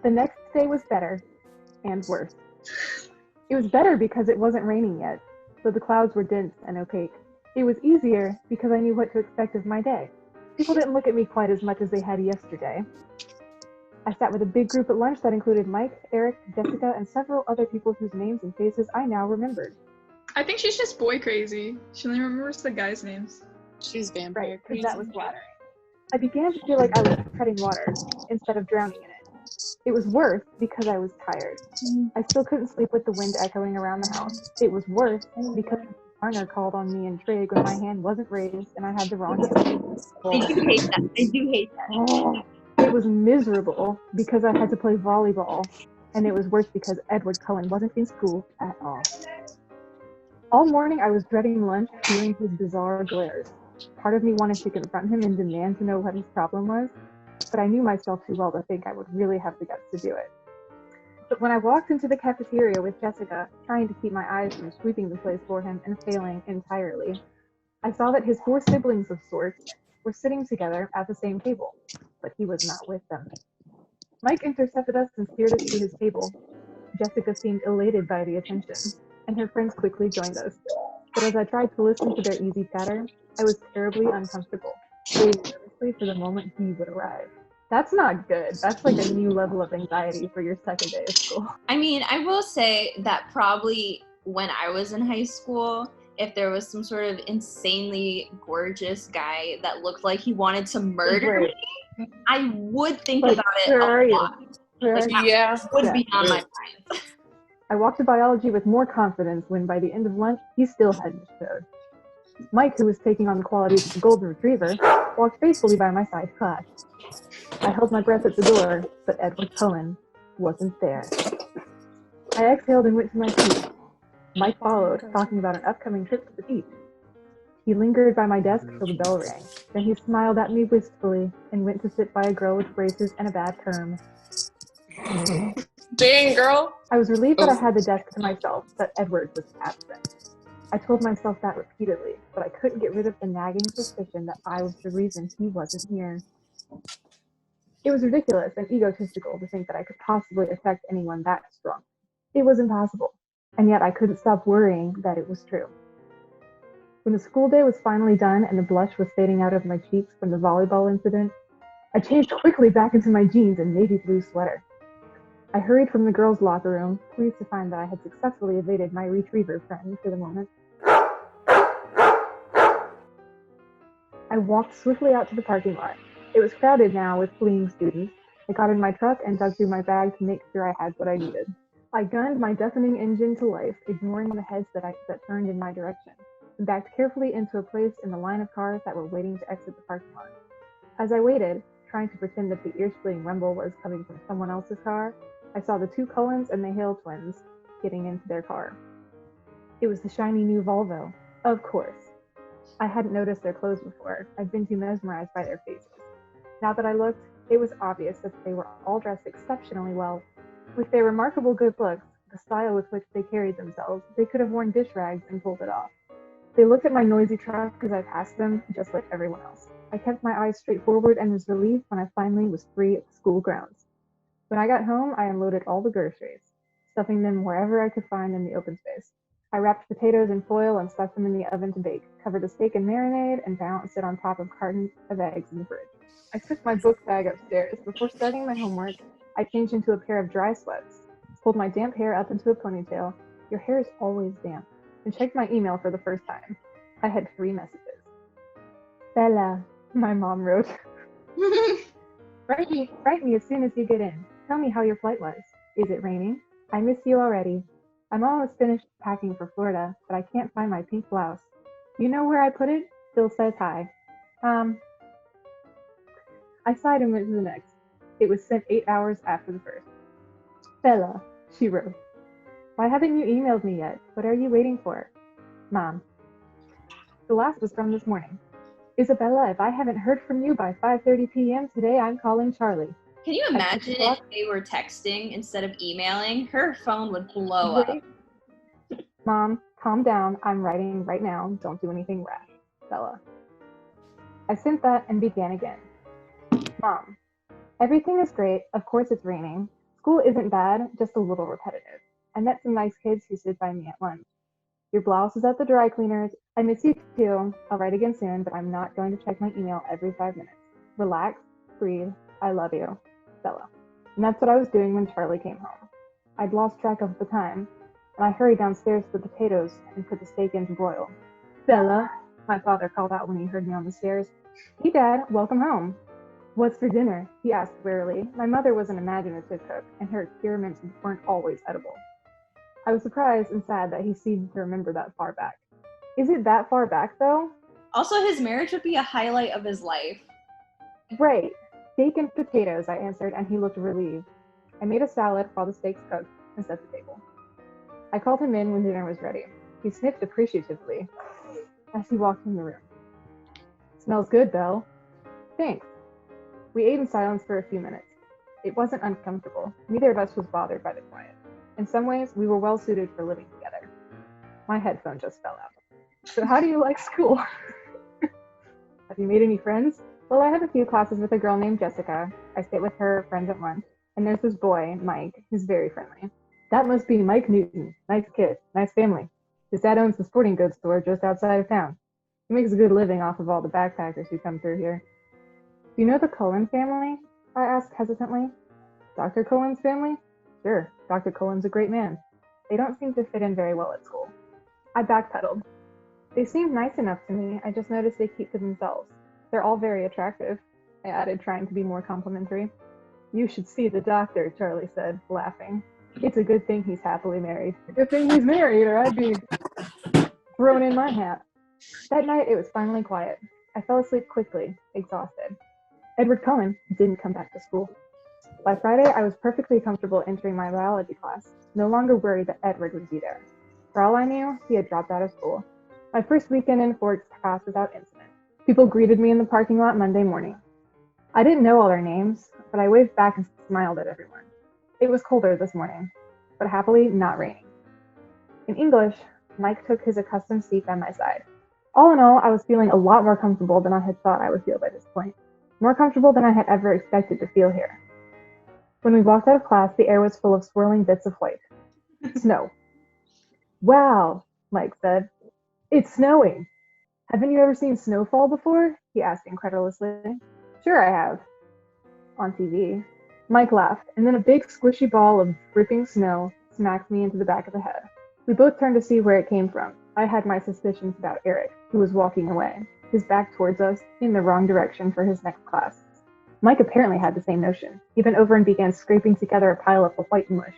The next day was better, and worse. It was better because it wasn't raining yet, so the clouds were dense and opaque. It was easier because I knew what to expect of my day. People didn't look at me quite as much as they had yesterday. I sat with a big group at lunch that included Mike, Eric, Jessica, and several other people whose names and faces I now remembered. I think she's just boy crazy. She only remembers the guys' names. She's vampire Right, crazy. because that was flattering. I began to feel like I was treading water instead of drowning in it. It was worse because I was tired. I still couldn't sleep with the wind echoing around the house. It was worse because Garner called on me and Trig when my hand wasn't raised and I had the wrong hand. I do hate that. I do hate that. It was miserable because I had to play volleyball, and it was worse because Edward Cullen wasn't in school at all. All morning I was dreading lunch, feeling his bizarre glares. Part of me wanted to confront him and demand to know what his problem was, but I knew myself too well to think I would really have the guts to do it. But when I walked into the cafeteria with Jessica, trying to keep my eyes from sweeping the place for him and failing entirely, I saw that his 4 siblings of sorts were sitting together at the same table, but he was not with them. Mike intercepted us and steered us to his table. Jessica seemed elated by the attention, and her friends quickly joined us. But as I tried to listen to their easy chatter, I was terribly uncomfortable, waiting nervously for the moment he would arrive. That's not good. That's like a new level of anxiety for your second day of school. I mean, I will say that probably when I was in high school, if there was some sort of insanely gorgeous guy that looked like he wanted to murder me, I would think Like, about it where a are you? lot. Where Like, are you? Yeah. that would be on my mind. I walked to biology with more confidence when by the end of lunch, he still hadn't showed. Mike, who was taking on the qualities of a golden retriever, walked faithfully by my side class. I held my breath at the door, but Edward Cullen wasn't there. I exhaled and went to my seat. Mike followed, talking about an upcoming trip to the beach. He lingered by my desk till the bell rang. Then he smiled at me wistfully and went to sit by a girl with braces and a bad perm. Dang, girl. I was relieved that I had the desk to myself, but Edward was absent. I told myself that repeatedly, but I couldn't get rid of the nagging suspicion that I was the reason he wasn't here. It was ridiculous and egotistical to think that I could possibly affect anyone that strong. It was impossible, and yet I couldn't stop worrying that it was true. When the school day was finally done and the blush was fading out of my cheeks from the volleyball incident, I changed quickly back into my jeans and navy blue sweater. I hurried from the girls' locker room, pleased to find that I had successfully evaded my retriever friend for the moment. I walked swiftly out to the parking lot. It was crowded now with fleeing students. I got in my truck and dug through my bag to make sure I had what I needed. I gunned my deafening engine to life, ignoring the heads that turned in my direction, and backed carefully into a place in the line of cars that were waiting to exit the parking lot. As I waited, trying to pretend that the ear-splitting rumble was coming from someone else's car, I saw the 2 Cullens and the Hale twins getting into their car. It was the shiny new Volvo, of course. I hadn't noticed their clothes before. I'd been too mesmerized by their faces. Now that I looked, it was obvious that they were all dressed exceptionally well. With their remarkable good looks, the style with which they carried themselves, they could have worn dish rags and pulled it off. They looked at my noisy truck as I passed them, just like everyone else. I kept my eyes straight forward and was relieved when I finally was free of the school grounds. When I got home, I unloaded all the groceries, stuffing them wherever I could find in the open space. I wrapped potatoes in foil and stuck them in the oven to bake, covered the steak in marinade, and balanced it on top of cartons of eggs in the fridge. I took my book bag upstairs. Before starting my homework, I changed into a pair of dry sweats, pulled my damp hair up into a ponytail. Your hair is always damp. And checked my email for the first time. I had 3 messages. Bella, my mom wrote. Write me as soon as you get in. Tell me how your flight was. Is it raining? I miss you already. I'm almost finished packing for Florida, but I can't find my pink blouse. You know where I put it? Still says hi. I sighed and went to the next. It was sent 8 hours after the first. Bella, she wrote. Why haven't you emailed me yet? What are you waiting for? Mom. The last was from this morning. Isabella, if I haven't heard from you by 5:30 p.m. today, I'm calling Charlie. Can you imagine if they were texting instead of emailing? Her phone would blow up. Mom, calm down. I'm writing right now. Don't do anything rash. Bella. I sent that and began again. Mom, everything is great. Of course it's raining. School isn't bad, just a little repetitive. I met some nice kids who stood by me at lunch. Your blouse is at the dry cleaners. I miss you too. I'll write again soon, but I'm not going to check my email every 5 minutes. Relax, breathe. I love you. Bella. And that's what I was doing when Charlie came home. I'd lost track of the time, and I hurried downstairs to the potatoes and put the steak in to broil. Bella, my father called out when he heard me on the stairs. Hey, Dad, welcome home. What's for dinner? He asked wearily. My mother was an imaginative cook, and her experiments weren't always edible. I was surprised and sad that he seemed to remember that far back. Is it that far back, though? Also, his marriage would be a highlight of his life. Right. Steak and potatoes, I answered, and he looked relieved. I made a salad while the steaks cooked and set the table. I called him in when dinner was ready. He sniffed appreciatively as he walked in the room. Smells good, Belle. Thanks. We ate in silence for a few minutes. It wasn't uncomfortable. Neither of us was bothered by the quiet. In some ways, we were well suited for living together. My headphone just fell out. So how do you like school? Have you made any friends? Well, I have a few classes with a girl named Jessica. I sit with her friends at lunch. And there's this boy, Mike, who's very friendly. That must be Mike Newton. Nice kid, nice family. His dad owns the sporting goods store just outside of town. He makes a good living off of all the backpackers who come through here. Do you know the Cullen family? I asked hesitantly. Dr. Cullen's family? Sure, Dr. Cullen's a great man. They don't seem to fit in very well at school. I backpedaled. They seem nice enough to me, I just noticed they keep to themselves. They're all very attractive, I added, trying to be more complimentary. You should see the doctor, Charlie said, laughing. It's a good thing he's happily married. A good thing he's married, or I'd be thrown in my hat. That night, it was finally quiet. I fell asleep quickly, exhausted. Edward Cullen didn't come back to school. By Friday, I was perfectly comfortable entering my biology class, no longer worried that Edward would be there. For all I knew, he had dropped out of school. My first weekend in Forks passed without incident. People greeted me in the parking lot Monday morning. I didn't know all their names, but I waved back and smiled at everyone. It was colder this morning, but happily not raining. In English, Mike took his accustomed seat by my side. All in all, I was feeling a lot more comfortable than I had thought I would feel by this point. More comfortable than I had ever expected to feel here. When we walked out of class, the air was full of swirling bits of white. Snow. Wow, Mike said. It's snowing. Haven't you ever seen snowfall before? He asked incredulously. Sure I have. On TV. Mike laughed, and then a big squishy ball of dripping snow smacked me into the back of the head. We both turned to see where it came from. I had my suspicions about Eric, who was walking away, his back towards us, in the wrong direction for his next class. Mike apparently had the same notion. He bent over and began scraping together a pile of white mush.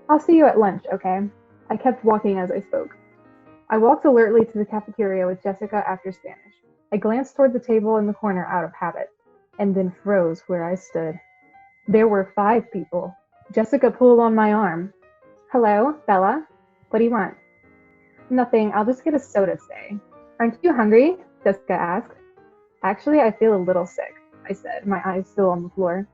I'll see you at lunch, okay? I kept walking as I spoke. I walked alertly to the cafeteria with Jessica after Spanish. I glanced toward the table in the corner out of habit, and then froze where I stood. There were 5 people. Jessica pulled on my arm. Hello, Bella? What do you want? Nothing, I'll just get a soda today. Aren't you hungry? Jessica asked. Actually, I feel a little sick, I said, my eyes still on the floor.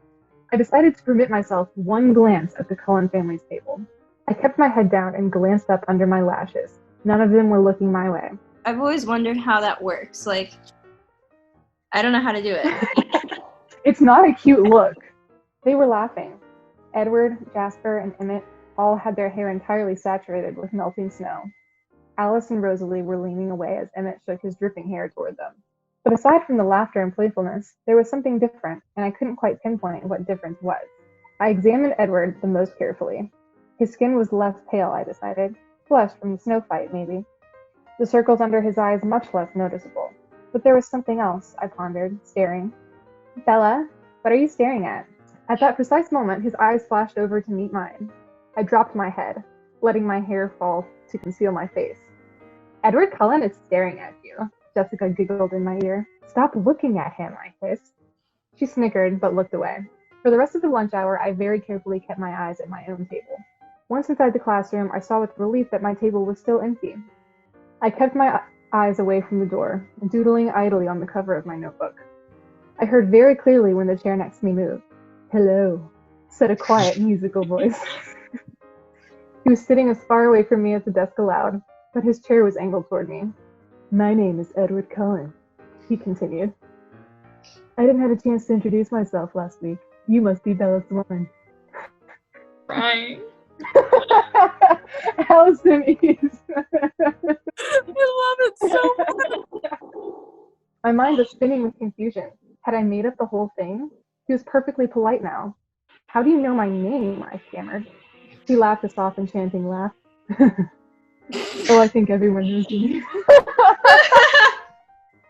I decided to permit myself one glance at the Cullen family's table. I kept my head down and glanced up under my lashes. None of them were looking my way. I've always wondered how that works. Like, I don't know how to do it. It's not a cute look. They were laughing. Edward, Jasper, and Emmett all had their hair entirely saturated with melting snow. Alice and Rosalie were leaning away as Emmett shook his dripping hair toward them. But aside from the laughter and playfulness, there was something different, and I couldn't quite pinpoint what difference was. I examined Edward the most carefully. His skin was less pale, I decided. Flushed from the snow fight, maybe. The circles under his eyes much less noticeable. But there was something else, I pondered, staring. Bella, what are you staring at? At that precise moment, his eyes flashed over to meet mine. I dropped my head, letting my hair fall to conceal my face. Edward Cullen is staring at you, Jessica giggled in my ear. Stop looking at him, I hissed. She snickered, but looked away. For the rest of the lunch hour, I very carefully kept my eyes at my own table. Once inside the classroom, I saw with relief that my table was still empty. I kept my eyes away from the door, doodling idly on the cover of my notebook. I heard very clearly when the chair next to me moved. Hello, said a quiet, musical voice. He was sitting as far away from me as the desk allowed, but his chair was angled toward me. My name is Edward Cullen, he continued. I didn't have a chance to introduce myself last week. You must be Bella's woman. Crying. Allison is. I love it so much. My mind was spinning with confusion. Had I made up the whole thing? He was perfectly polite now. How do you know my name? I stammered. He laughed a soft, enchanting laugh. Oh, I think everyone knows your name.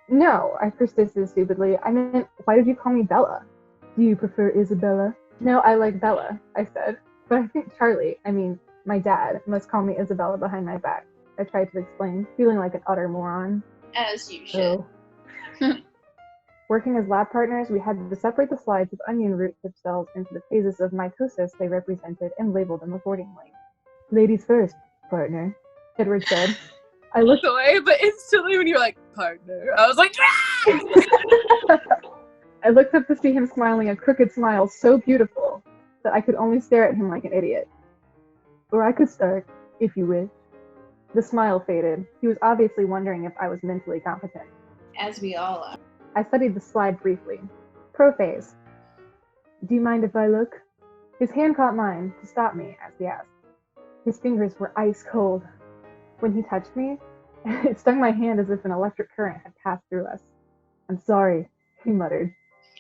No, I persisted stupidly. I meant, why did you call me Bella? Do you prefer Isabella? No, I like Bella, I said. But I think Charlie, my dad, must call me Isabella behind my back. I tried to explain, feeling like an utter moron. As you should. Oh. Working as lab partners, we had to separate the slides of onion root tip cells into the phases of mitosis they represented and label them accordingly. Ladies first, partner, Edward said. I looked away, but instantly when you're like, partner, I was like, I looked up to see him smiling a crooked smile so beautiful that I could only stare at him like an idiot. Or I could start, if you wish. The smile faded. He was obviously wondering if I was mentally competent. As we all are. I studied the slide briefly. Prophase. Do you mind if I look? His hand caught mine to stop me as he asked. His fingers were ice cold. When he touched me, it stung my hand as if an electric current had passed through us. I'm sorry, he muttered,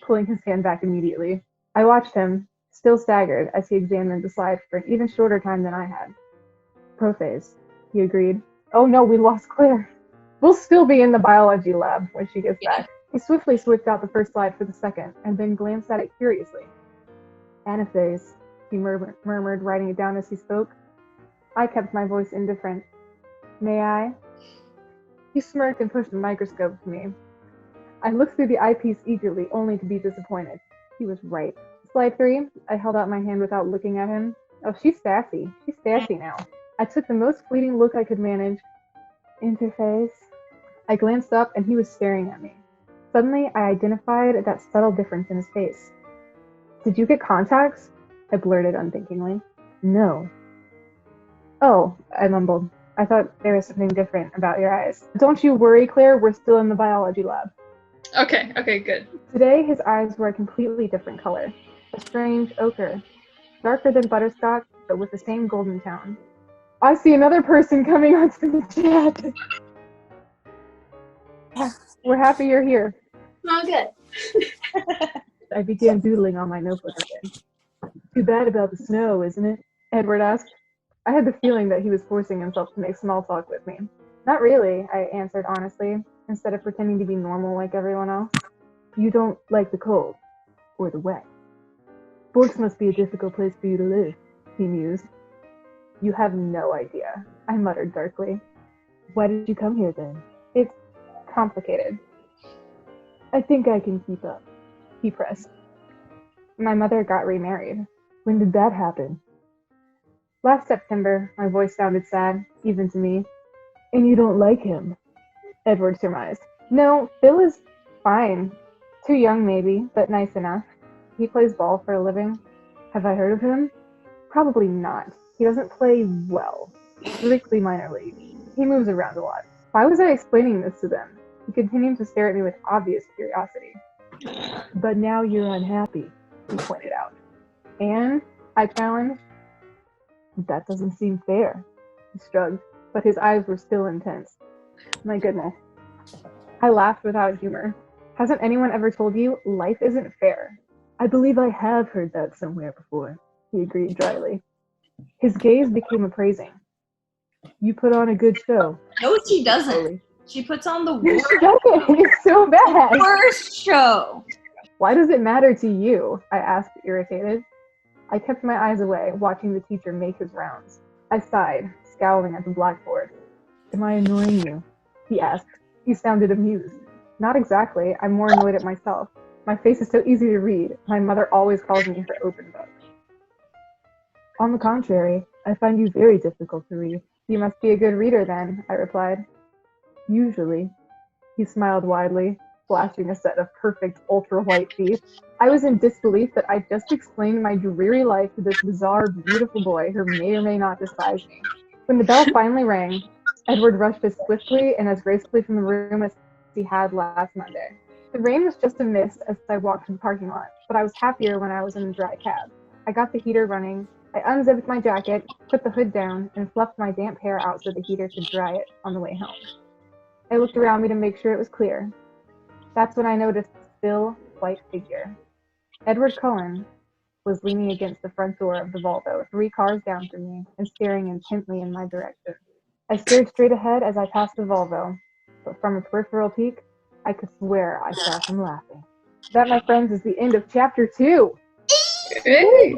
pulling his hand back immediately. I watched him, still staggered, as he examined the slide for an even shorter time than I had. Prophase, he agreed. Oh no, we lost Claire. We'll still be in the biology lab when she gets back. He swiftly switched out the first slide for the second, and then glanced at it curiously. Anaphase, he murmured, writing it down as he spoke. I kept my voice indifferent. May I? He smirked and pushed the microscope to me. I looked through the eyepiece eagerly, only to be disappointed. He was right. Slide 3, I held out my hand without looking at him. Oh, she's sassy. She's sassy now. I took the most fleeting look I could manage. Interface. I glanced up, and he was staring at me. Suddenly, I identified that subtle difference in his face. Did you get contacts? I blurted unthinkingly. No. Oh, I mumbled. I thought there was something different about your eyes. Don't you worry, Claire, we're still in the biology lab. Okay, good. Today, his eyes were a completely different color. A strange ochre. Darker than butterscotch, but with the same golden tone. I see another person coming onto the chat. We're happy you're here. Oh, good. I began doodling on my notebook again. Too bad about the snow, isn't it? Edward asked. I had the feeling that he was forcing himself to make small talk with me. Not really, I answered honestly, instead of pretending to be normal like everyone else. You don't like the cold, or the wet. Forks must be a difficult place for you to live, he mused. You have no idea, I muttered darkly. Why did you come here then? It's complicated. I think I can keep up, he pressed. My mother got remarried. When did that happen? Last September, my voice sounded sad, even to me. And you don't like him? Edward surmised. No, Phil is fine. Too young maybe, but nice enough. He plays ball for a living. Have I heard of him? Probably not. He doesn't play well. Strictly minor league. He moves around a lot. Why was I explaining this to them? He continued to stare at me with obvious curiosity. But now you're unhappy, he pointed out. And? I challenged. That doesn't seem fair. He shrugged, but his eyes were still intense. My goodness. I laughed without humor. Hasn't anyone ever told you life isn't fair? I believe I have heard that somewhere before, he agreed dryly. His gaze became appraising. You put on a good show. No, she doesn't. Slowly. She puts on the She doesn't. It's so bad. worst show. Why does it matter to you? I asked, irritated. I kept my eyes away, watching the teacher make his rounds. I sighed, scowling at the blackboard. Am I annoying you? He asked. He sounded amused. Not exactly. I'm more annoyed at myself. My face is so easy to read. My mother always calls me her open book. On the contrary, I find you very difficult to read. You must be a good reader then, I replied. Usually. He smiled widely, flashing a set of perfect ultra-white teeth. I was in disbelief that I just explained my dreary life to this bizarre, beautiful boy who may or may not despise me. When the bell finally rang, Edward rushed as swiftly and as gracefully from the room as he had last Monday. The rain was just a mist as I walked to the parking lot, but I was happier when I was in the dry cab. I got the heater running, I unzipped my jacket, put the hood down, and fluffed my damp hair out so the heater could dry it on the way home. I looked around me to make sure it was clear. That's when I noticed a still, white figure. Edward Cohen was leaning against the front door of the Volvo, 3 cars down from me, and staring intently in my direction. I stared straight ahead as I passed the Volvo, but from a peripheral peek, I could swear I saw him laughing. That, my friends, is the end of chapter 2. Hey!